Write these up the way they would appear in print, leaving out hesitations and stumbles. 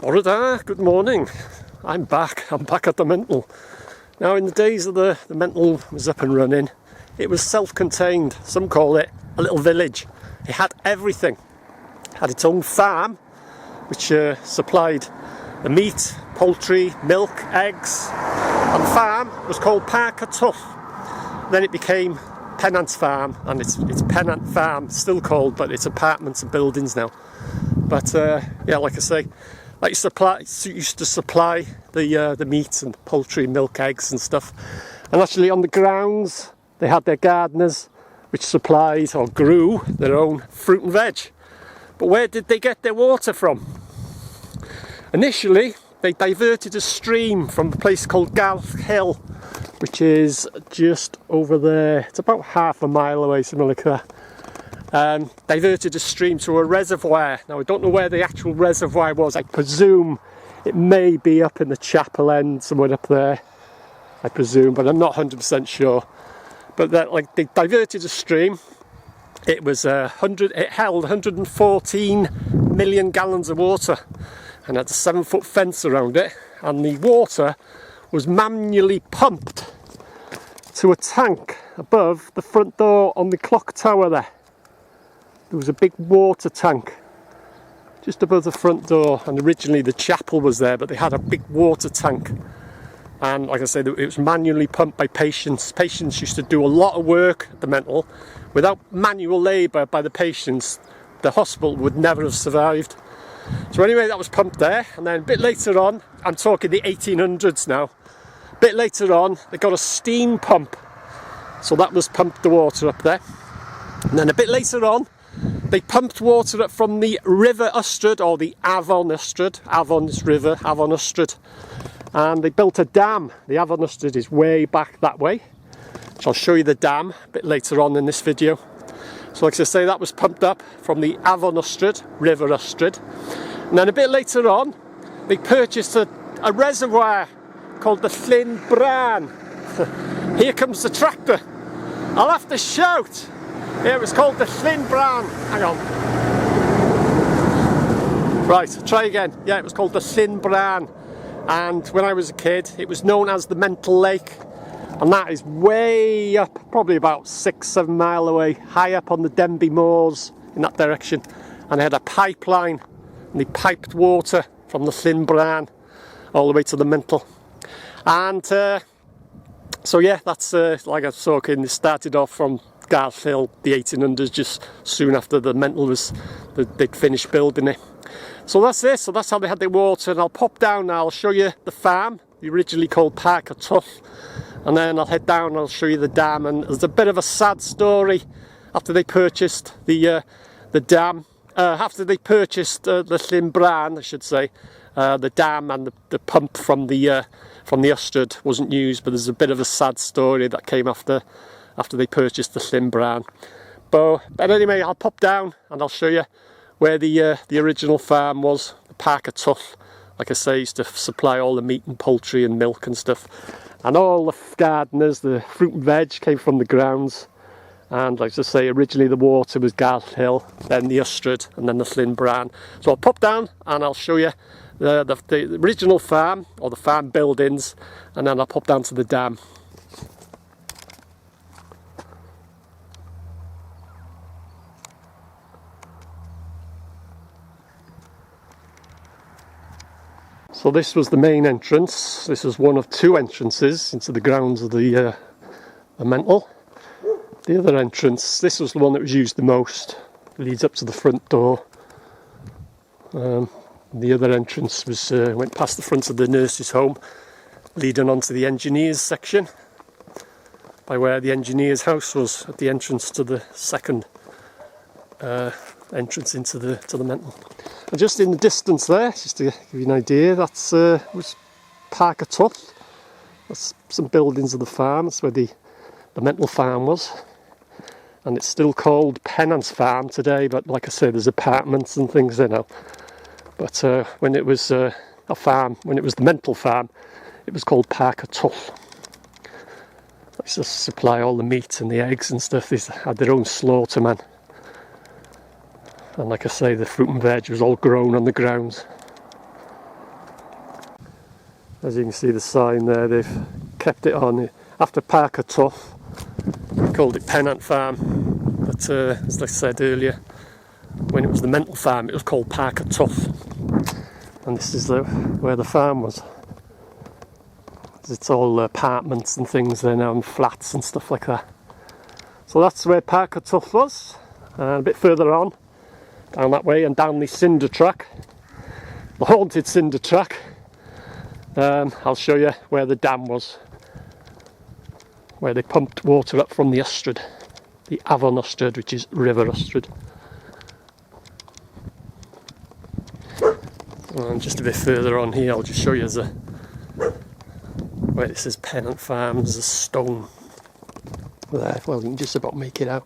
Orada, good morning. I'm back at the mental. Now in the days of the mental was up and running, it was self-contained. Some call it a little village. It had everything. It had its own farm, which supplied the meat, poultry, milk, eggs. And the farm was called Parker Tull. Then it became Pennant Farm, and it's Pennant Farm still called, but it's apartments and buildings now. But yeah, like I say, that used to supply the meat and poultry, milk, eggs and stuff. And actually on the grounds they had their gardeners which supplied or grew their own fruit and veg. But where did they get their water from? Initially they diverted a stream from a place called Garth Hill, which is just over there. It's about half a mile away, something like that. Diverted a stream to a reservoir. Now I don't know where the actual reservoir was. I presume it may be up in the chapel end, somewhere up there, I presume, but I'm not 100% sure. But that, like, they diverted a stream. It was it held 114 million gallons of water and had a 7-foot fence around it, and the water was manually pumped to a tank above the front door on the clock tower there. There was a big water tank just above the front door, and originally the chapel was there, but they had a big water tank. And like I said, it was manually pumped by patients. Patients used to do a lot of work at the mental. Without manual labour by the patients, the hospital would never have survived. So anyway, that was pumped there, and then a bit later on, I'm talking the 1800s now, a bit later on they got a steam pump, so that was pumped the water up there. And then a bit later on they pumped water up from the River Ystrad, or the Afon Ystrad. Avon is river, Afon Ystrad. And they built a dam. The Afon Ystrad is way back that way. So I'll show you the dam a bit later on in this video. So like I say, that was pumped up from the Afon Ystrad, River Ystrad. And then a bit later on, they purchased a reservoir called the Llyn Bran. Here comes the tractor. I'll have to shout. Yeah, it was called the Llyn Bran. Hang on. Right, try again. Yeah, it was called the Llyn Bran. And when I was a kid, it was known as the Mental Lake. And that is way up, probably about 6-7 miles away, high up on the Denbigh moors in that direction. And they had a pipeline, and they piped water from the Llyn Bran all the way to the Mental. And so yeah, that's like I was talking, they started off from Garth Hill, the 1800s, just soon after the mental they'd finished building it. So that's it, so that's how they had their water. And I'll pop down now, I'll show you the farm, originally called Parker Tull, and then I'll head down and I'll show you the dam. And there's a bit of a sad story after they purchased the dam, after they purchased the Llyn Bran, I should say. The dam and the pump from the Ystrad wasn't used, but there's a bit of a sad story that came after they purchased the Llyn Bran. But anyway, I'll pop down and I'll show you where the original farm was, the Parker Tull. Like I say, used to supply all the meat and poultry and milk and stuff. And all the gardeners, the fruit and veg came from the grounds. And like I say, originally the water was Garth Hill, then the Ystrad, and then the Llyn Bran. So I'll pop down and I'll show you the original farm, or the farm buildings, and then I'll pop down to the dam. So this was the main entrance. This was one of two entrances into the grounds of the mental. The other entrance, this was the one that was used the most. It leads up to the front door. The other entrance was went past the front of the nurse's home, leading on to the engineers section, by where the engineer's house was at the entrance to the second entrance into the mental. And just in the distance there, just to give you an idea, that's was Parker Tull. That's some buildings of the farm. That's where the mental farm was, and it's still called Pennant Farm today. But like I say, there's apartments and things there now. But when it was a farm, when it was the mental farm, it was called Parker Tull. They used to supply all the meat and the eggs and stuff. They had their own slaughterman. And like I say, the fruit and veg was all grown on the grounds. As you can see the sign there, they've kept it on after Parker Tough. They called it Pennant Farm, but as I said earlier, when it was the mental farm it was called Parker Tough. And this is where the farm was. It's all apartments and things there now, and flats and stuff like that. So that's where Parker Tough was. And a bit further on, down that way and down the cinder track, the haunted cinder track, I'll show you where the dam was, where they pumped water up from the Ystrad, the Avon Ystrad, which is River Ystrad. And just a bit further on here, I'll just show you where it says Pennant Farm. There's a stone there. Well, you can just about make it out.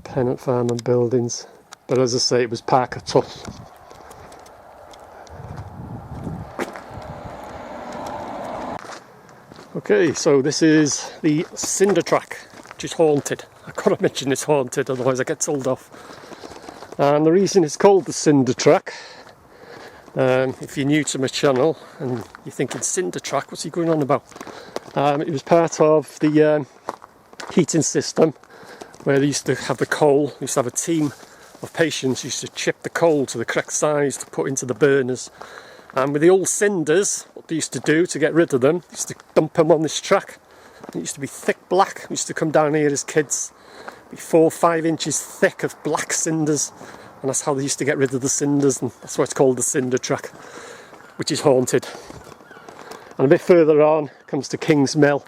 Pennant Farm and buildings. But as I say, it was Parker Tough. Okay, so this is the cinder track, which is haunted. I've got to mention it's haunted, otherwise I get told off. And the reason it's called the cinder track, if you're new to my channel and you're thinking cinder track, what's he going on about? It was part of the heating system where they used to have the coal. They used to have a team of patients who used to chip the coal to the correct size to put into the burners. And with the old cinders, what they used to do to get rid of them, they used to dump them on this track. It used to be thick black. We used to come down here as kids, be 4 or 5 inches thick of black cinders. And that's how they used to get rid of the cinders, and that's why it's called the cinder track, which is haunted. And a bit further on comes to King's Mill,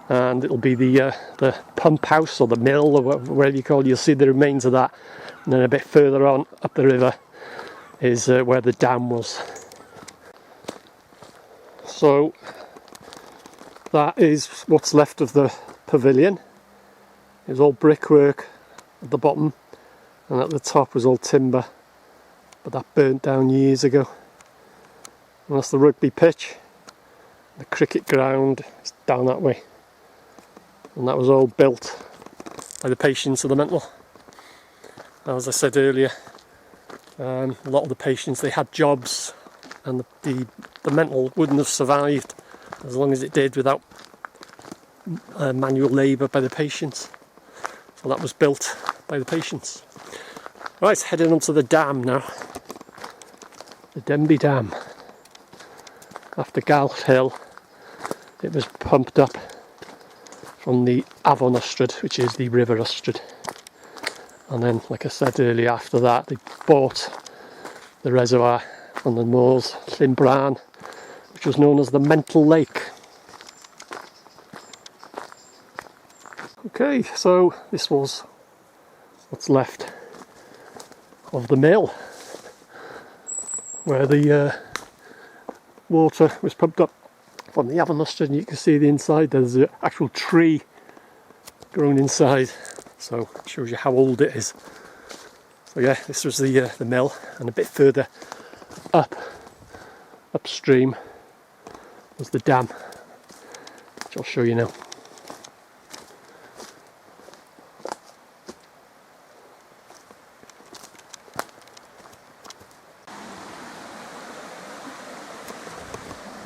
and it'll be the pump house or the mill or whatever you call it. You'll see the remains of that. And then a bit further on up the river is where the dam was. So that is what's left of the pavilion. It was all brickwork at the bottom, and at the top was all timber, but that burnt down years ago. And that's the rugby pitch. The cricket ground is down that way, and that was all built by the patients of the mental. As I said earlier, a lot of the patients, they had jobs, and the mental wouldn't have survived as long as it did without manual labour by the patients. So that was built by the patients. Right, heading onto the dam now. The Denbigh Dam. After Galth Hill, it was pumped up from the Avon Ystrad, which is the River Ystrad. And then, like I said earlier, after that they bought the reservoir on the moors, Llynbran, which was known as the Mental Lake. Okay, so this was what's left of the mill, where the water was pumped up from the Avon Ystrad, and you can see the inside. There's an actual tree grown inside, so it shows you how old it is. So yeah, this was the mill, and a bit further upstream was the dam, which I'll show you now.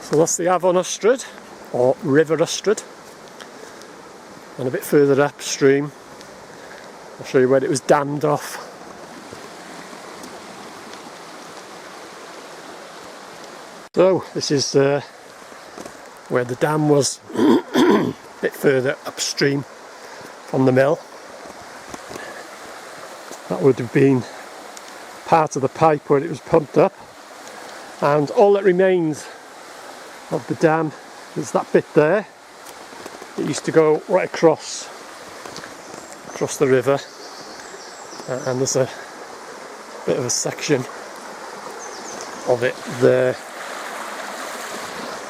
So that's the Avon Ystrad, or River Ystrad, and a bit further upstream I'll show you where it was dammed off. So this is where the dam was, a bit further upstream from the mill. That would have been part of the pipe where it was pumped up, and all that remains of the dam is that bit there. It used to go right across the river, and there's a bit of a section of it there.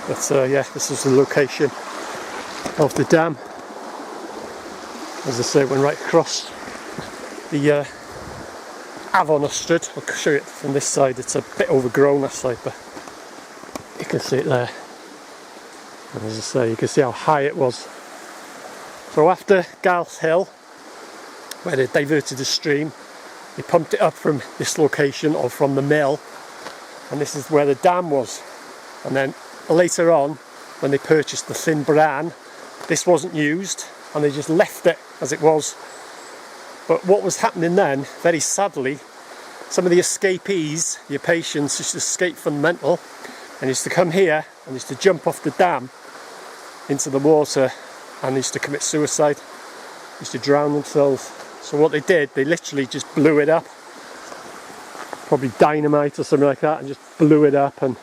But yeah, this is the location of the dam. As I say, it went right across the Avon Ystrad. I'll show you it from this side. It's a bit overgrown that side, but you can see it there. And as I say, you can see how high it was. So after Galth Hill, where they diverted the stream, they pumped it up from this location, or from the mill, and this is where the dam was. And then later on, when they purchased the thin bran, this wasn't used and they just left it as it was. But what was happening then, very sadly, some of the escapees, your patients used to escape from the mental and used to come here and used to jump off the dam into the water and used to commit suicide, used to drown themselves. So what they did, they literally just blew it up, probably dynamite or something like that, and just blew it up, and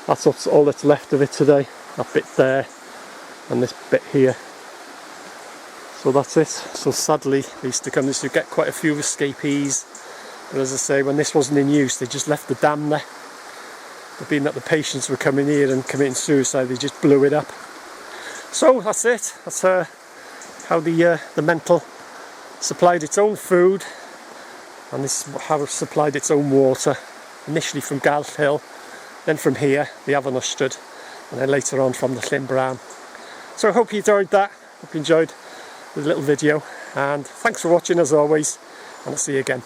that's all that's left of it today. That bit there and this bit here. So that's it. So sadly they used to get quite a few escapees, but as I say, when this wasn't in use they just left the dam there. But being that the patients were coming here and committing suicide, they just blew it up. So that's it. That's how the mental supplied its own food, and this is how it supplied its own water. Initially from Galt Hill, then from here, the Afon Ystad, and then later on from the Llyn Bran. So I hope you enjoyed that. Hope you enjoyed the little video, and thanks for watching as always, and I'll see you again.